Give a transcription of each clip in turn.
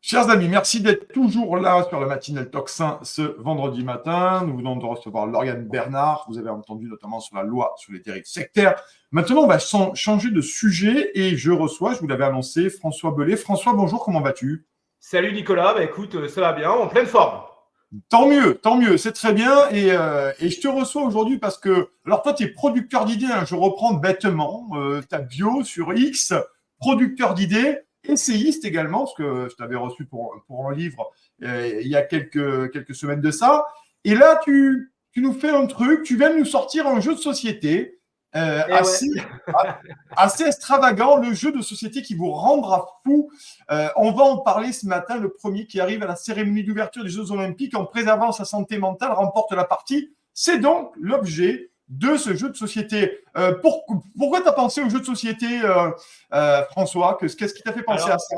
Chers amis, merci d'être toujours là sur la matinale Tocsin ce vendredi matin. Nous venons de recevoir Lauriane Bernard. Vous avez entendu notamment sur la loi sur les dérives sectaires. Maintenant, on va changer de sujet et je vous l'avais annoncé, François Bellet. François, bonjour, comment vas-tu? Salut Nicolas, écoute, ça va bien, en pleine forme. Tant mieux, c'est très bien. Et je te reçois aujourd'hui parce que, alors toi, tu es producteur d'idées, hein, je reprends bêtement ta bio sur X, producteur d'idées, essayiste également, parce que je t'avais reçu pour un livre il y a quelques semaines de ça. Et là, tu nous fais un truc, tu viens de nous sortir un jeu de société euh, Et ouais. assez, assez extravagant, le jeu de société qui vous rendra fou. On va en parler ce matin. Le premier qui arrive à la cérémonie d'ouverture des Jeux Olympiques en préservant sa santé mentale remporte la partie. C'est donc l'objet de ce jeu de société. Pourquoi tu as pensé au jeu de société, François? Qu'est-ce qui t'a fait penser à ça?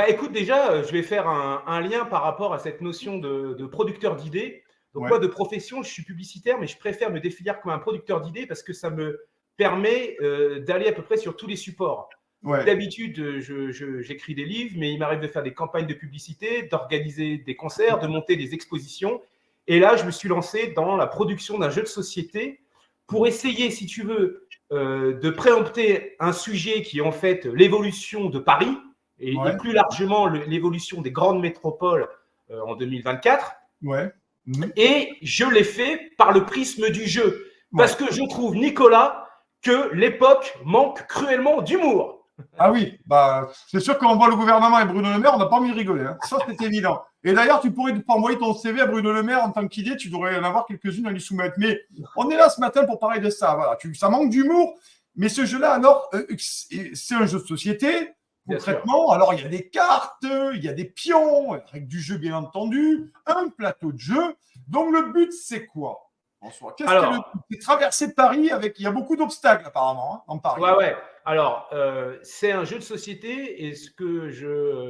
Écoute, déjà, je vais faire un lien par rapport à cette notion de producteur d'idées. Donc, Ouais. moi, de profession, je suis publicitaire, mais je préfère me définir comme un producteur d'idées parce que ça me permet d'aller à peu près sur tous les supports. Ouais. D'habitude, j'écris des livres, mais il m'arrive de faire des campagnes de publicité, d'organiser des concerts, de monter des expositions. Et là, je me suis lancé dans la production d'un jeu de société pour essayer, si tu veux, de préempter un sujet qui est en fait l'évolution de Paris et plus largement l'évolution des grandes métropoles en 2024. Ouais. Et je l'ai fait par le prisme du jeu. Parce que je trouve, Nicolas, que l'époque manque cruellement d'humour. Ah oui, bah, c'est sûr qu'on voit le gouvernement et Bruno Le Maire, on n'a pas envie de rigoler. Hein. Ça, c'est évident. Et d'ailleurs, tu pourrais envoyer ton CV à Bruno Le Maire en tant qu'idée, tu devrais en avoir quelques-unes à lui soumettre. Mais on est là ce matin pour parler de ça. Voilà, ça manque d'humour. Mais ce jeu-là, alors, c'est un jeu de société, concrètement. Alors, il y a des cartes, il y a des pions, avec du jeu, bien entendu, un plateau de jeu. Donc, le but, c'est quoi, François? Qu'est-ce que le but? C'est traverser Paris avec. Il y a beaucoup d'obstacles, apparemment, hein, en Paris. Ouais. Alors, c'est un jeu de société et ce que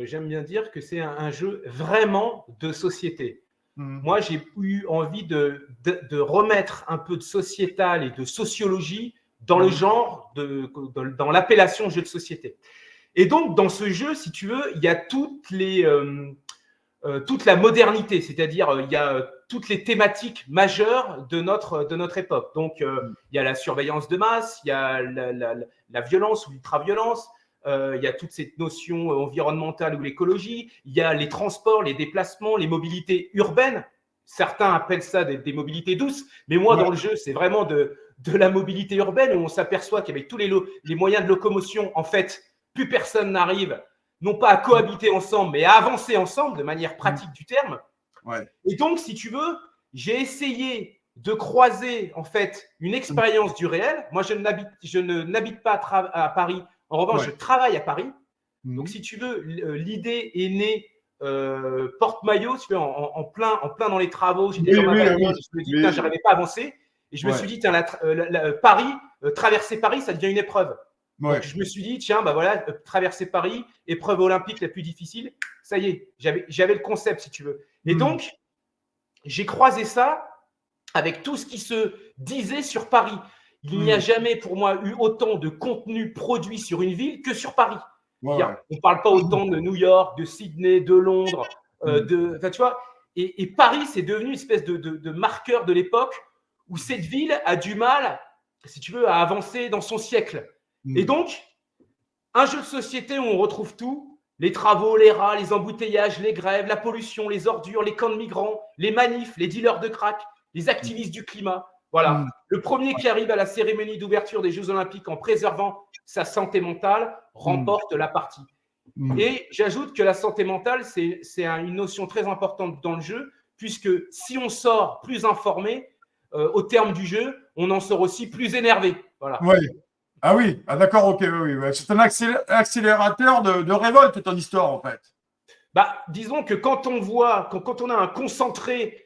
j'aime bien dire, que c'est un jeu vraiment de société. Moi, j'ai eu envie de remettre un peu de sociétal et de sociologie dans le genre, dans l'appellation jeu de société. Et donc, dans ce jeu, si tu veux, il y a toute la modernité, c'est-à-dire il y a toutes les thématiques majeures de notre époque. Donc, il y a la surveillance de masse, il y a la violence ou l'ultra-violence, il y a toute cette notion environnementale ou l'écologie, il y a les transports, les déplacements, les mobilités urbaines. Certains appellent ça des mobilités douces, mais moi, dans le jeu, c'est vraiment de la mobilité urbaine où on s'aperçoit qu'avec tous les moyens de locomotion, en fait, plus personne n'arrive, non pas à cohabiter ensemble, mais à avancer ensemble de manière pratique du terme. Ouais. Et donc, si tu veux, j'ai essayé de croiser en fait une expérience du réel. Moi, je n'habite pas à Paris. En revanche, je travaille à Paris. Donc, si tu veux, l'idée est née porte-maillot, tu veux, en plein dans les travaux. J'étais dans ma bagnole, je me dis, putain, j'arrivais pas à avancer. Et je me suis dit, tiens, Paris, traverser Paris, ça devient une épreuve. Donc, je me suis dit, tiens, bah voilà, traverser Paris, épreuve olympique la plus difficile. Ça y est, j'avais le concept, si tu veux. Et donc, j'ai croisé ça avec tout ce qui se disait sur Paris. Il n'y a jamais, pour moi, eu autant de contenu produit sur une ville que sur Paris. On ne parle pas autant de New York, de Sydney, de Londres, tu vois. Et Paris, c'est devenu une espèce de marqueur de l'époque où cette ville a du mal, si tu veux, à avancer dans son siècle. Et donc, un jeu de société où on retrouve tout, les travaux, les rats, les embouteillages, les grèves, la pollution, les ordures, les camps de migrants, les manifs, les dealers de crack, les activistes du climat. Voilà. Le premier qui arrive à la cérémonie d'ouverture des Jeux Olympiques en préservant sa santé mentale remporte la partie. Et j'ajoute que la santé mentale, c'est une notion très importante dans le jeu, puisque si on sort plus informé, au terme du jeu, on en sort aussi plus énervé. Voilà. Ah oui, d'accord, ok, oui. C'est un accélérateur de révolte, ton histoire, en fait. Bah, disons que quand on a un concentré,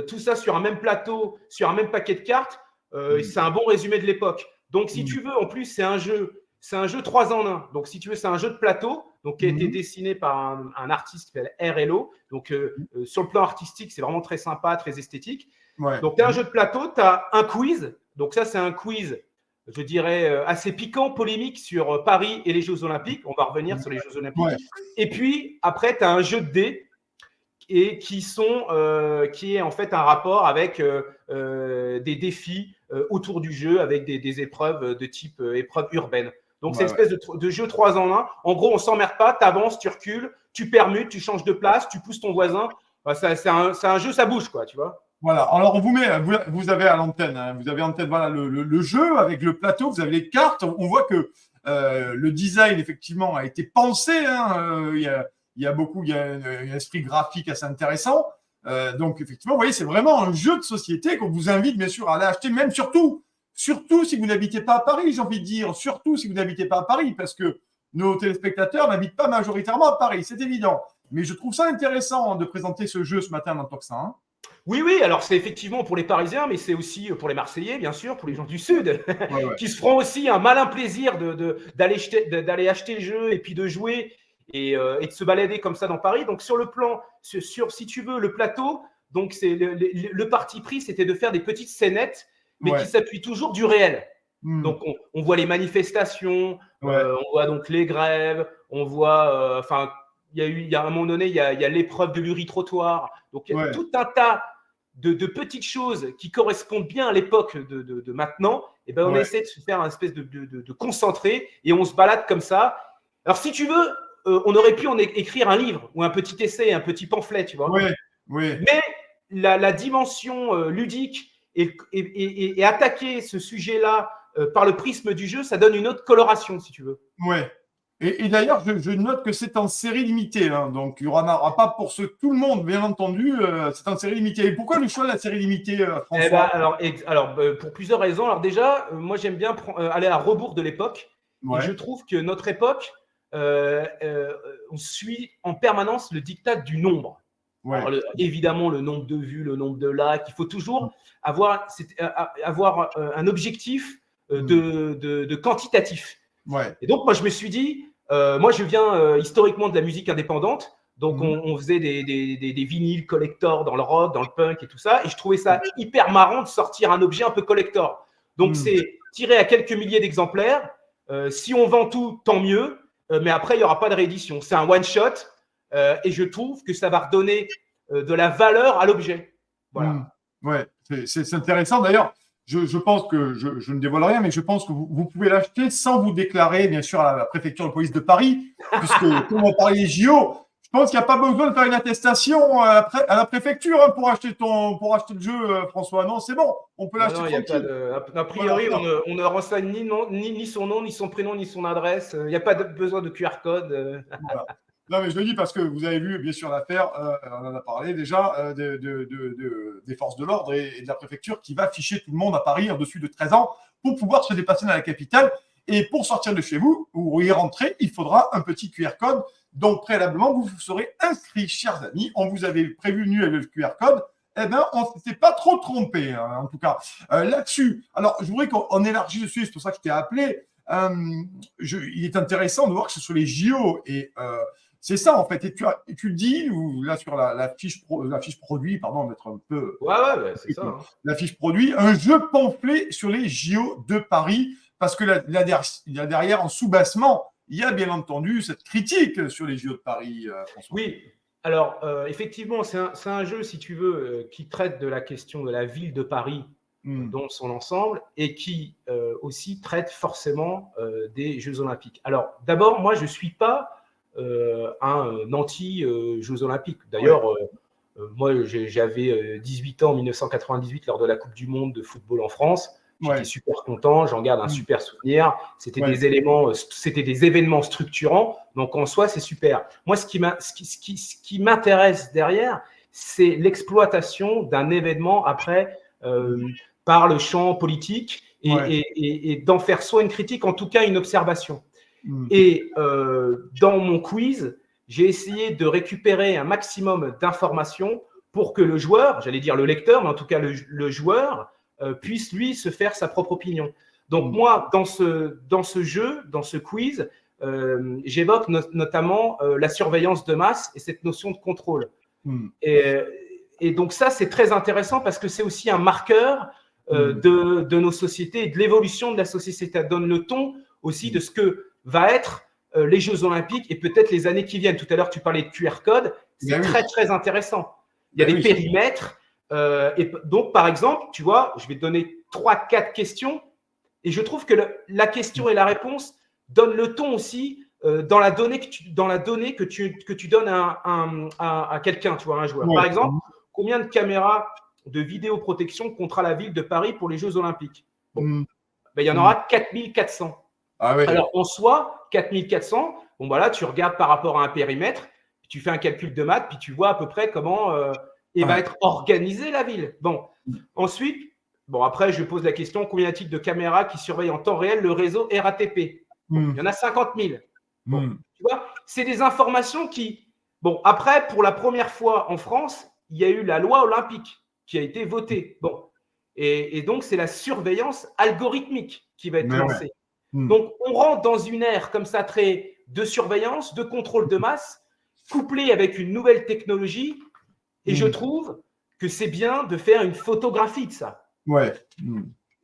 tout ça sur un même plateau, sur un même paquet de cartes, c'est un bon résumé de l'époque. Donc, si tu veux, en plus, c'est un jeu 3 en 1. Donc, si tu veux, c'est un jeu de plateau qui a été dessiné par un artiste qui s'appelle RLO. Donc, sur le plan artistique, c'est vraiment très sympa, très esthétique. Donc, tu as un jeu de plateau, tu as un quiz. Donc, ça, c'est un quiz je dirais, assez piquant, polémique sur Paris et les Jeux Olympiques. On va revenir sur les Jeux Olympiques. Ouais. Et puis, après, tu as un jeu de dés et qui est en fait un rapport avec des défis autour du jeu, avec des épreuves de type épreuve urbaine. Donc, c'est une espèce de jeu 3 en 1. En gros, on ne s'emmerde pas, tu avances, tu recules, tu permutes, tu changes de place, tu pousses ton voisin. C'est un jeu, ça bouge, quoi, tu vois. Voilà, alors on vous met, vous avez à l'antenne, hein, vous avez en tête voilà, le jeu avec le plateau, vous avez les cartes. On voit que le design, effectivement, a été pensé. Hein, il y a un esprit graphique assez intéressant. Donc, effectivement, vous voyez, c'est vraiment un jeu de société qu'on vous invite, bien sûr, à aller acheter, même surtout si vous n'habitez pas à Paris, j'ai envie de dire, surtout si vous n'habitez pas à Paris, parce que nos téléspectateurs n'habitent pas majoritairement à Paris, c'est évident. Mais je trouve ça intéressant de présenter ce jeu ce matin dans Toxin. Hein. Oui, alors c'est effectivement pour les Parisiens, mais c'est aussi pour les Marseillais, bien sûr, pour les gens du Sud, Ouais. qui se feront aussi un malin plaisir d'aller acheter le jeu et puis de jouer et de se balader comme ça dans Paris. Donc sur le plan, si tu veux, le plateau, donc c'est le parti pris, c'était de faire des petites scénettes, mais qui s'appuient toujours du réel. Donc on voit les manifestations, on voit donc les grèves, on voit, il y a un moment donné, il y a l'épreuve de l'Uri-Trottoir. Donc, il y a tout un tas de petites choses qui correspondent bien à l'époque de maintenant. Et ben, on essaie de se faire un espèce de concentré et on se balade comme ça. Alors, si tu veux, on aurait pu écrire un livre ou un petit essai, un petit pamphlet, tu vois. Mais la dimension ludique et attaquer ce sujet-là par le prisme du jeu, ça donne une autre coloration, si tu veux. Ouais. Et d'ailleurs, je note que c'est en série limitée. Hein, donc, il n'y en aura pas pour tout le monde, bien entendu. C'est en série limitée. Et pourquoi le choix de la série limitée, François ? Alors, pour plusieurs raisons. Alors déjà, moi, j'aime bien aller à rebours de l'époque. Et je trouve que notre époque, on suit en permanence le diktat du nombre. Alors, évidemment, le nombre de vues, le nombre de likes. Il faut toujours avoir un objectif de quantitatif. Et donc, moi, je me suis dit, moi, je viens historiquement de la musique indépendante. Donc, on faisait des vinyles collector dans le rock, dans le punk et tout ça. Et je trouvais ça hyper marrant de sortir un objet un peu collector. Donc, c'est tiré à quelques milliers d'exemplaires. Si on vend tout, tant mieux. Mais après, il n'y aura pas de réédition. C'est un one-shot. Et je trouve que ça va redonner de la valeur à l'objet. Voilà. C'est intéressant. D'ailleurs, je pense que je ne dévoile rien, mais je pense que vous pouvez l'acheter sans vous déclarer, bien sûr, à la préfecture de police de Paris, puisque comme on parlait JO, je pense qu'il n'y a pas besoin de faire une attestation à la préfecture hein, pour acheter le jeu, François. Non, c'est bon, on peut l'acheter tranquille. A priori, on ne renseigne ni son nom, ni son prénom, ni son adresse. Il n'y a pas besoin de QR code. Voilà. Non, mais je le dis parce que vous avez vu, bien sûr, l'affaire, on en a parlé déjà, des forces de l'ordre et de la préfecture qui va ficher tout le monde à Paris en dessus de 13 ans pour pouvoir se déplacer dans la capitale. Et pour sortir de chez vous ou y rentrer, il faudra un petit QR code. Donc, préalablement, vous serez inscrits, chers amis. On vous avait prévenu avec le QR code. Eh bien, on ne s'était pas trop trompé, hein, en tout cas. Là-dessus, alors, je voudrais qu'on élargisse dessus, c'est pour ça que je t'ai appelé. Il est intéressant de voir que ce sont les JO et c'est ça, en fait. Et tu le dis, ou là, sur la fiche produit, pardon, d'être un peu. C'est ça. Hein. La fiche produit, un jeu pamphlet sur les JO de Paris, parce que là derrière, en sous-bassement, il y a bien entendu cette critique sur les JO de Paris, François. Oui. Alors, effectivement, c'est un jeu, si tu veux, qui traite de la question de la ville de Paris dans son ensemble et qui aussi traite forcément des Jeux Olympiques. Alors, d'abord, moi, je ne suis pas un anti-Jeux Olympiques. D'ailleurs, moi, j'avais 18 ans en 1998 lors de la Coupe du Monde de football en France. J'étais super content, j'en garde un super souvenir. C'était des événements structurants. Donc, en soi, c'est super. Moi, ce qui m'intéresse derrière, c'est l'exploitation d'un événement après par le champ politique et d'en faire soit une critique, en tout cas une observation. Et dans mon quiz, j'ai essayé de récupérer un maximum d'informations pour que le joueur, j'allais dire le lecteur, mais en tout cas le joueur, puisse lui se faire sa propre opinion. Donc moi, dans ce jeu, dans ce quiz, j'évoque notamment la surveillance de masse et cette notion de contrôle. Et donc ça, c'est très intéressant parce que c'est aussi un marqueur de nos sociétés et de l'évolution de la société. Ça donne le ton aussi de ce que va être les Jeux Olympiques et peut-être les années qui viennent. Tout à l'heure, tu parlais de QR code. C'est très, très intéressant. Il y a des périmètres. Et donc, par exemple, tu vois, je vais te donner 3-4 questions et je trouve que la question et la réponse donnent le ton aussi dans la donnée que tu donnes à quelqu'un, tu vois, un joueur. Par exemple, combien de caméras de vidéoprotection comptera la ville de Paris pour les Jeux Olympiques? Bon, il y en aura 4400. Ah ouais. Alors, en soi, 4400, bon, voilà, tu regardes par rapport à un périmètre, tu fais un calcul de maths, puis tu vois à peu près comment va être organisée la ville. Bon, ensuite, après, je pose la question, combien y a-t-il de caméras qui surveillent en temps réel le réseau RATP? Il y en a 50 000. Bon, tu vois, c'est des informations qui… Bon, après, pour la première fois en France, il y a eu la loi olympique qui a été votée. Bon, et donc, c'est la surveillance algorithmique qui va être lancée. Donc, on rentre dans une ère comme ça, très de surveillance, de contrôle de masse, couplée avec une nouvelle technologie. Et je trouve que c'est bien de faire une photographie de ça. Ouais.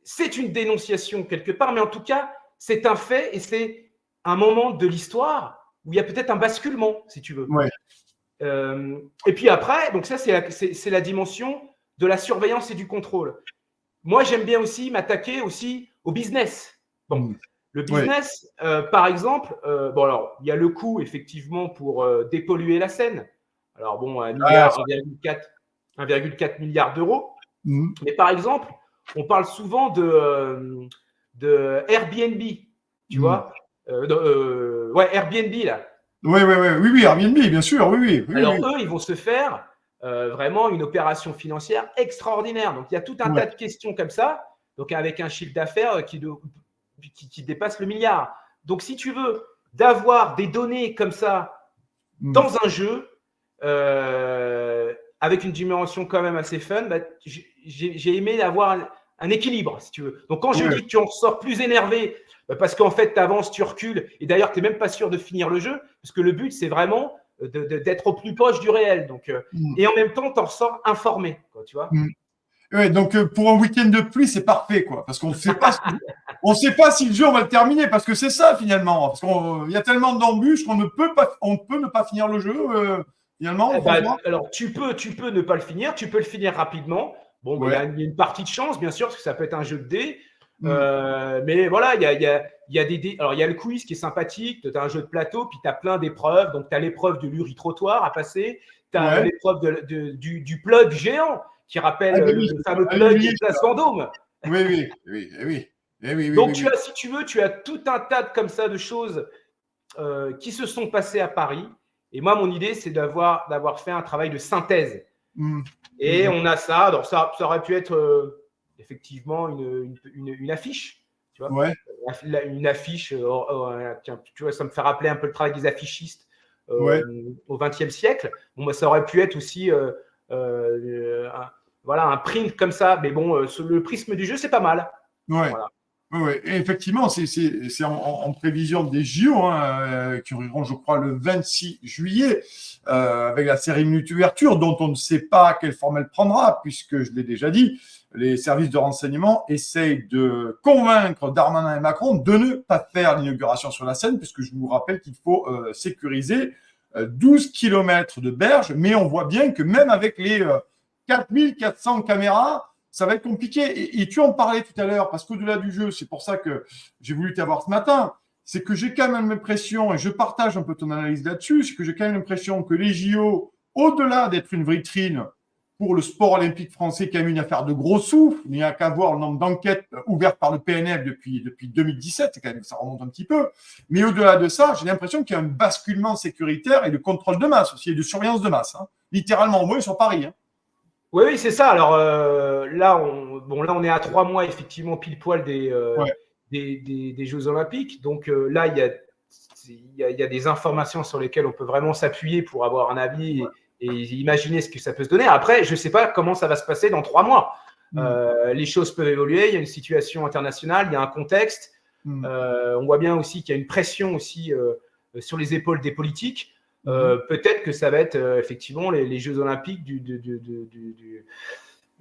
C'est une dénonciation quelque part, mais en tout cas, c'est un fait et c'est un moment de l'histoire où il y a peut-être un basculement, si tu veux. Ouais. Et puis après, donc ça, c'est la dimension de la surveillance et du contrôle. Moi, j'aime bien aussi m'attaquer aussi au business. Bon, le business, par exemple, alors, il y a le coût, effectivement, pour dépolluer la Seine. Alors, bon, 1,4 milliard d'euros. Mais par exemple, on parle souvent de Airbnb, tu vois. Airbnb, là. Oui, Airbnb, bien sûr, oui. Alors, eux, ils vont se faire vraiment une opération financière extraordinaire. Donc, il y a tout un tas de questions comme ça, donc avec un chiffre d'affaires qui dépasse le milliard. Donc, si tu veux, d'avoir des données comme ça dans un jeu, avec une dimension quand même assez fun, j'ai aimé avoir un équilibre, si tu veux. Donc, quand je dis que tu en ressors plus énervé, parce qu'en fait, tu avances, tu recules, et d'ailleurs, tu n'es même pas sûr de finir le jeu, parce que le but, c'est vraiment d'être au plus proche du réel. Donc, et en même temps, tu en ressors informé, quoi, tu vois. Ouais, donc pour un week-end de pluie, c'est parfait, quoi, parce qu'on ne sait pas, sait pas si le jeu on va le terminer, parce que c'est ça finalement, parce qu'il y a tellement d'embûches qu'on ne peut ne pas finir le jeu finalement. Alors tu peux ne pas le finir, tu peux le finir rapidement. Bon, il y a une partie de chance, bien sûr, parce que ça peut être un jeu de dés. Mais voilà, il y a des dés. Alors, il y a le quiz qui est sympathique. Tu as un jeu de plateau, puis tu as plein d'épreuves. Donc, tu as l'épreuve de l'uri-trottoir à passer. Tu as l'épreuve du plug géant qui rappelle le fameux plug de Place Vendôme. Oui. Donc, si tu veux, tu as tout un tas comme ça de choses qui se sont passées à Paris. Et moi, mon idée, c'est d'avoir fait un travail de synthèse. Et on a ça. Alors, ça aurait pu être effectivement une affiche. Tu vois, une affiche, tu vois, ça me fait rappeler un peu le travail des affichistes au XXe siècle. Bon, ça aurait pu être aussi un print comme ça. Mais bon, le prisme du jeu, c'est pas mal. Voilà. Et effectivement, c'est en prévision des JO qui auront, je crois, le 26 juillet, avec la cérémonie d'ouverture, dont on ne sait pas quelle forme elle prendra, puisque, je l'ai déjà dit, les services de renseignement essayent de convaincre Darmanin et Macron de ne pas faire l'inauguration sur la Seine, puisque je vous rappelle qu'il faut sécuriser 12 km de berges, mais on voit bien que même avec les 4400 caméras, ça va être compliqué. Et tu en parlais tout à l'heure, parce qu'au-delà du jeu, c'est pour ça que j'ai voulu t'avoir ce matin, c'est que j'ai quand même l'impression, et je partage un peu ton analyse là-dessus, c'est que j'ai quand même l'impression que les JO, au-delà d'être une vitrine pour le sport olympique français, qui a une affaire de gros sous, il n'y a qu'à voir le nombre d'enquêtes ouvertes par le PNF depuis 2017, quand même, ça remonte un petit peu. Mais au-delà de ça, j'ai l'impression qu'il y a un basculement sécuritaire et de contrôle de masse aussi, et de surveillance de masse. Littéralement, envoyé sur Paris. Oui, c'est ça. Alors là, on est à 3 mois, effectivement, pile poil des Jeux Olympiques. Donc là, il y a des informations sur lesquelles on peut vraiment s'appuyer pour avoir un avis et imaginer ce que ça peut se donner. Après, je ne sais pas comment ça va se passer dans 3 mois. Les choses peuvent évoluer. Il y a une situation internationale, il y a un contexte. On voit bien aussi qu'il y a une pression aussi sur les épaules des politiques. Peut-être que ça va être effectivement les Jeux Olympiques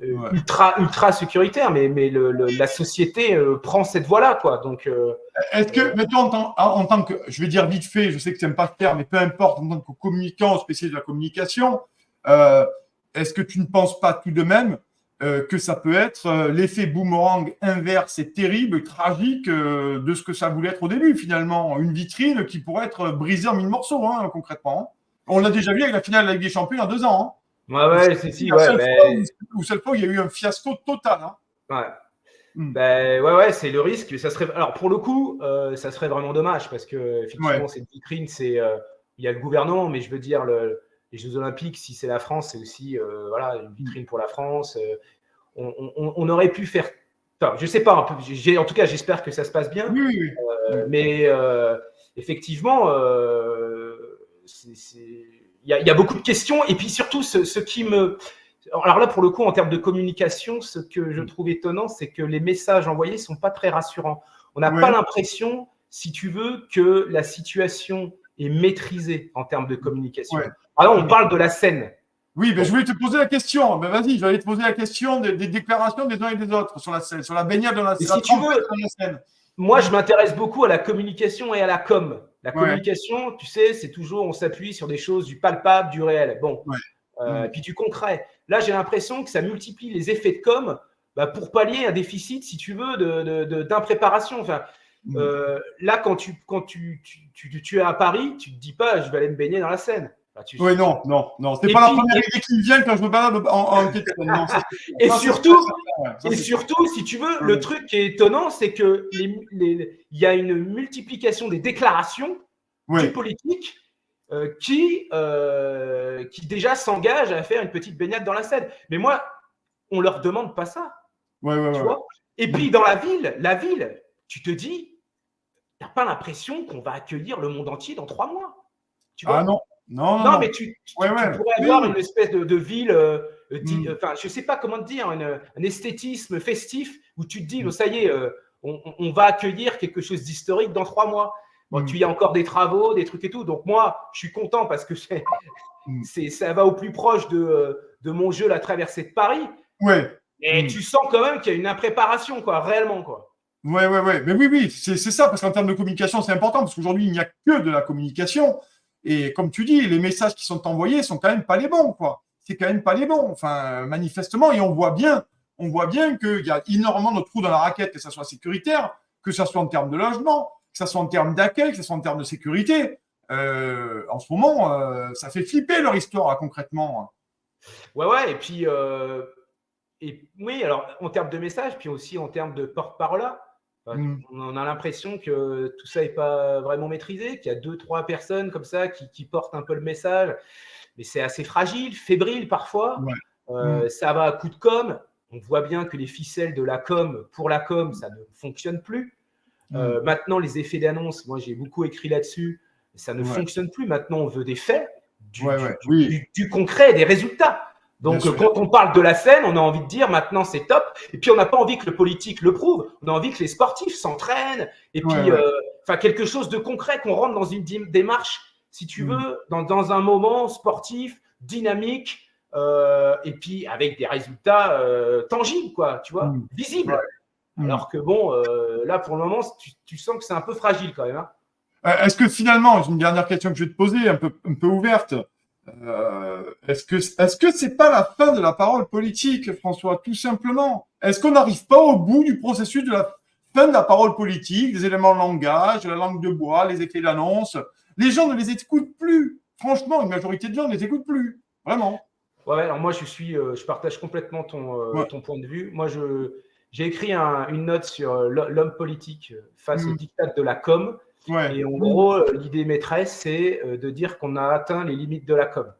ultra sécuritaire, mais la société prend cette voie-là, quoi. Donc, est-ce que, mettons, en tant que, je vais dire vite fait, je sais que tu n'aimes pas le terme, mais peu importe, en tant que communicant, spécialiste de la communication, est-ce que tu ne penses pas tout de même que ça peut être l'effet boomerang inverse et terrible, tragique de ce que ça voulait être au début, finalement, une vitrine qui pourrait être brisée en 1000 morceaux, hein, concrètement. Hein. On l'a déjà vu avec la finale de la Ligue des Champions il y a 2 ans. Hein. Ouais, c'est la seule fois où il y a eu un fiasco total. Hein. Ouais. Ouais, c'est le risque. Ça serait, alors pour le coup, ça serait vraiment dommage parce que effectivement, cette vitrine, il y a le gouvernement, mais je veux dire les Jeux Olympiques, si c'est la France, c'est aussi une vitrine pour la France. On aurait pu faire. Enfin, je sais pas. En tout cas, j'espère que ça se passe bien. Oui. Mais effectivement, il y a beaucoup de questions. Et puis surtout, ce qui me. Alors là, pour le coup, en termes de communication, ce que je trouve étonnant, c'est que les messages envoyés ne sont pas très rassurants. On n'a pas l'impression, si tu veux, que la situation est maîtrisée en termes de communication. Alors, on parle de la scène. Oui, mais je voulais te poser la question. Ben vas-y, j'allais te poser la question des déclarations des uns et des autres sur la scène, sur la baignade dans la scène. Si tu veux, moi, je m'intéresse beaucoup à la communication et à la com. La communication, tu sais, c'est toujours, on s'appuie sur des choses du palpable, du réel. Bon. Et puis du concret. Là, j'ai l'impression que ça multiplie les effets de com pour pallier un déficit, si tu veux, d'impréparation. Enfin, là, quand tu es à Paris, tu ne te dis pas, je vais aller me baigner dans la Seine. Oui, non. C'est pas la première idée qui me vient quand je me balade en non, Et surtout, si tu veux, le truc qui est étonnant, c'est que il y a une multiplication des déclarations du politique qui déjà s'engagent à faire une petite baignade dans la Seine. Mais moi, on leur demande pas ça. Tu vois. Et puis dans la ville, tu te dis, tu n'as pas l'impression qu'on va accueillir le monde entier dans 3 mois. Tu vois. Non, mais tu pourrais avoir une espèce de ville, enfin, je ne sais pas comment te dire, un esthétisme festif où tu te dis, ça y est, on va accueillir quelque chose d'historique dans 3 mois. Bon, tu y as encore des travaux, des trucs et tout. Donc, moi, je suis content parce que ça va au plus proche de mon jeu, la traversée de Paris. Et tu sens quand même qu'il y a une impréparation, quoi, réellement, quoi. Mais oui, c'est ça, parce qu'en termes de communication, c'est important, parce qu'aujourd'hui, il n'y a que de la communication. Et comme tu dis, les messages qui sont envoyés sont quand même pas les bons, quoi. C'est quand même pas les bons. Enfin, manifestement, et on voit bien qu'il y a énormément de trous dans la raquette, que ça soit sécuritaire, que ça soit en termes de logement, que ça soit en termes d'accueil, que ça soit en termes de sécurité. En ce moment, ça fait flipper leur histoire, là, concrètement. Ouais, et puis, oui, alors, en termes de messages, puis aussi en termes de porte-parole, on a l'impression que tout ça n'est pas vraiment maîtrisé, qu'il y a 2-3 personnes comme ça qui portent un peu le message, mais c'est assez fragile, fébrile parfois. Ça va à coup de com'. On voit bien que les ficelles de la com, pour la com, ça ne fonctionne plus. Maintenant, les effets d'annonce, moi j'ai beaucoup écrit là-dessus, ça ne fonctionne plus. Maintenant, on veut des faits, du concret, des résultats. Donc, quand on parle de la scène, on a envie de dire maintenant c'est top. Et puis, on n'a pas envie que le politique le prouve. On a envie que les sportifs s'entraînent. Et puis, quelque chose de concret, qu'on rentre dans une démarche, si tu veux, dans un moment sportif, dynamique, et puis avec des résultats tangibles, quoi, tu vois, visibles. Alors que bon, là, pour le moment, tu sens que c'est un peu fragile quand même. Hein. Est-ce que finalement, j'ai une dernière question que je vais te poser, un peu ouverte. Est-ce que c'est pas la fin de la parole politique, François, tout simplement? Est-ce qu'on n'arrive pas au bout du processus de la fin de la parole politique, des éléments de langage, de la langue de bois, les effets d'annonce? Les gens ne les écoutent plus. Franchement, une majorité de gens ne les écoutent plus. Vraiment. Ouais, alors moi, je partage complètement ton point de vue. Moi, j'ai écrit une note sur l'homme politique face au diktat de la com'. Et en gros, l'idée maîtresse, c'est de dire qu'on a atteint les limites de la com'.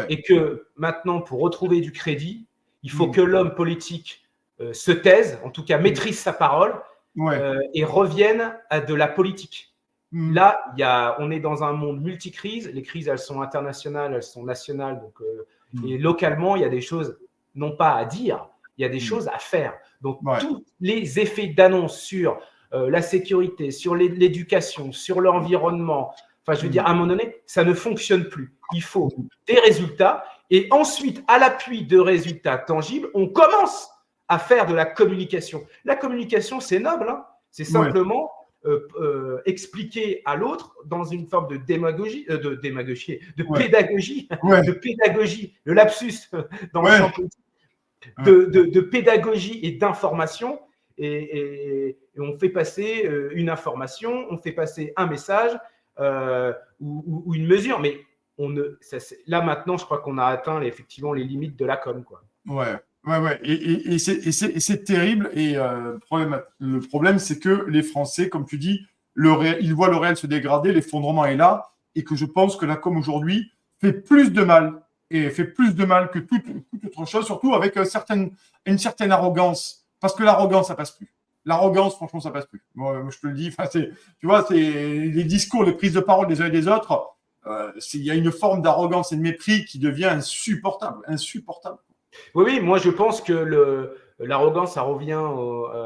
Et que maintenant, pour retrouver du crédit, il faut que l'homme politique se taise, en tout cas maîtrise sa parole, et revienne à de la politique. Là, on est dans un monde multicrises. Les crises, elles sont internationales, elles sont nationales. Donc, et localement, il y a des choses, non pas à dire, il y a des choses à faire. Donc, tous les effets d'annonce sur la sécurité, sur l'éducation, sur l'environnement. Enfin, je veux dire, à un moment donné, ça ne fonctionne plus. Il faut des résultats. Et ensuite, à l'appui de résultats tangibles, on commence à faire de la communication. La communication, c'est noble, hein. C'est simplement expliquer à l'autre dans une forme de pédagogie, de pédagogie, le lapsus dans le champ politique, de pédagogie et d'information. Et on fait passer une information, on fait passer un message ou une mesure. Mais là, maintenant, je crois qu'on a atteint effectivement les limites de la com, quoi. Ouais. Et c'est terrible. Et le problème, c'est que les Français, comme tu dis, ils voient le réel se dégrader, l'effondrement est là, et que je pense que la com aujourd'hui fait plus de mal, et fait plus de mal que toute autre chose, surtout avec une certaine arrogance. Parce que l'arrogance, ça passe plus. L'arrogance, franchement, ça passe plus. Moi, je te le dis, tu vois, c'est les discours, les prises de parole des uns et des autres. Il y a une forme d'arrogance et de mépris qui devient insupportable. Oui, moi je pense que l'arrogance, ça revient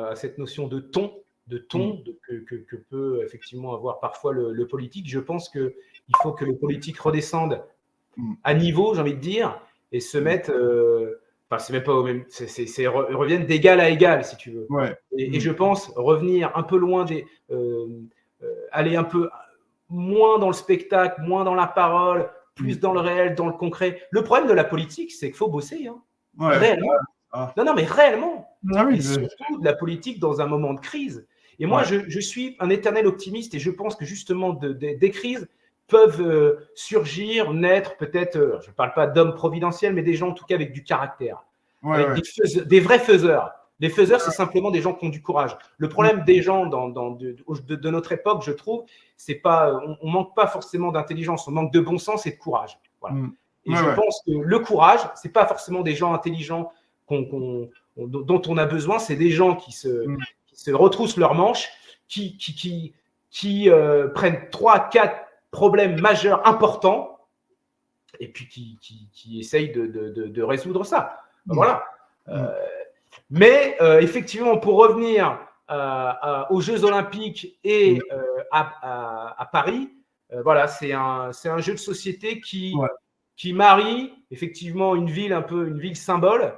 à cette notion de ton, que peut effectivement avoir parfois le politique. Je pense qu'il faut que le politique redescende à niveau, j'ai envie de dire, et se mette, c'est même pas au même, reviennent d'égal à égal, si tu veux. Et je pense revenir un peu loin aller un peu moins dans le spectacle, moins dans la parole, plus dans le réel, dans le concret. Le problème de la politique, c'est qu'il faut bosser, hein. Réellement. Non, mais réellement. Et surtout de la politique dans un moment de crise. Et moi, je suis un éternel optimiste et je pense que justement des crises peuvent surgir, naître peut-être, je ne parle pas d'hommes providentiels, mais des gens en tout cas avec du caractère, avec des vrais faiseurs. Les faiseurs, c'est simplement des gens qui ont du courage. Le problème des gens de notre époque, je trouve, c'est pas, on manque pas forcément d'intelligence, on manque de bon sens et de courage. Voilà. Et je pense que le courage, c'est pas forcément des gens intelligents dont on a besoin, c'est des gens qui se retroussent leurs manches, qui prennent 3-4 problèmes majeurs importants et puis qui essayent de résoudre ça. Voilà. Mais effectivement, pour revenir aux Jeux Olympiques et à Paris, voilà, c'est un jeu de société qui marie effectivement une ville symbole,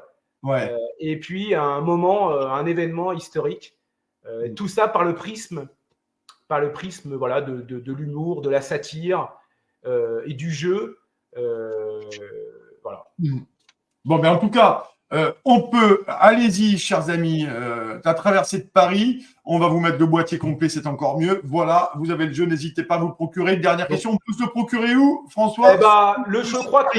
et puis un moment, un événement historique. Tout ça par le prisme voilà, de l'humour, de la satire et du jeu. Voilà. Bon, en tout cas, on peut, allez-y, chers amis, la traversée de Paris, on va vous mettre le boîtier complet, c'est encore mieux. Voilà, vous avez le jeu, n'hésitez pas à vous le procurer. Dernière question, on peut se le procurer où, François? Je crois que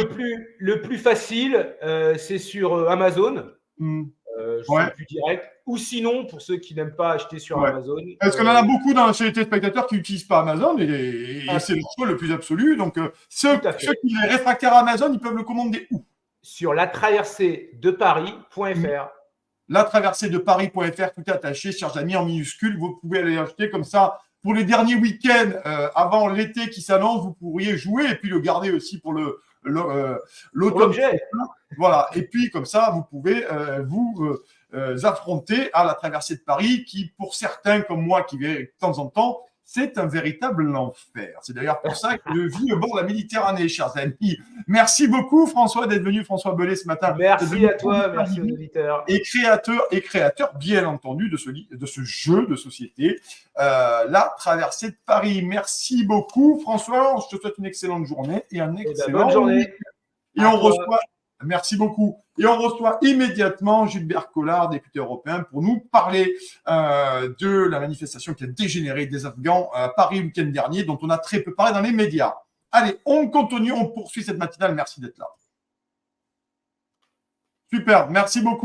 le plus facile, c'est sur Amazon. Je suis plus direct. Ou sinon, pour ceux qui n'aiment pas acheter sur Amazon. Parce qu'on en a beaucoup chez les téléspectateurs qui n'utilisent pas Amazon et c'est le choix le plus absolu. Donc, ceux qui sont réfractaires à Amazon, ils peuvent le commander où? Sur latraversée-de-paris.fr. Latraversée-de-paris.fr, tout attaché, chers amis, en minuscule. Vous pouvez aller l'acheter comme ça. Pour les derniers week-ends, avant l'été qui s'annonce, vous pourriez jouer et puis le garder aussi pour l'automne. Voilà. Et puis, comme ça, vous pouvez vous affronter à la traversée de Paris qui, pour certains comme moi qui vais de temps en temps, c'est un véritable enfer. C'est d'ailleurs pour ça que je vis au bord de la Méditerranée, chers amis. Merci beaucoup, François, d'être venu, François Bellet, ce matin. Merci à toi, merci aux auditeurs. Et créateur, bien entendu, de ce jeu de société, la traversée de Paris. Merci beaucoup, François. Je te souhaite une excellente journée et un excellent bonne journée. Et on reçoit. Merci beaucoup. Et on reçoit immédiatement Gilbert Collard, député européen, pour nous parler de la manifestation qui a dégénéré des Afghans à Paris le week-end dernier, dont on a très peu parlé dans les médias. Allez, on continue, on poursuit cette matinale. Merci d'être là. Super, merci beaucoup.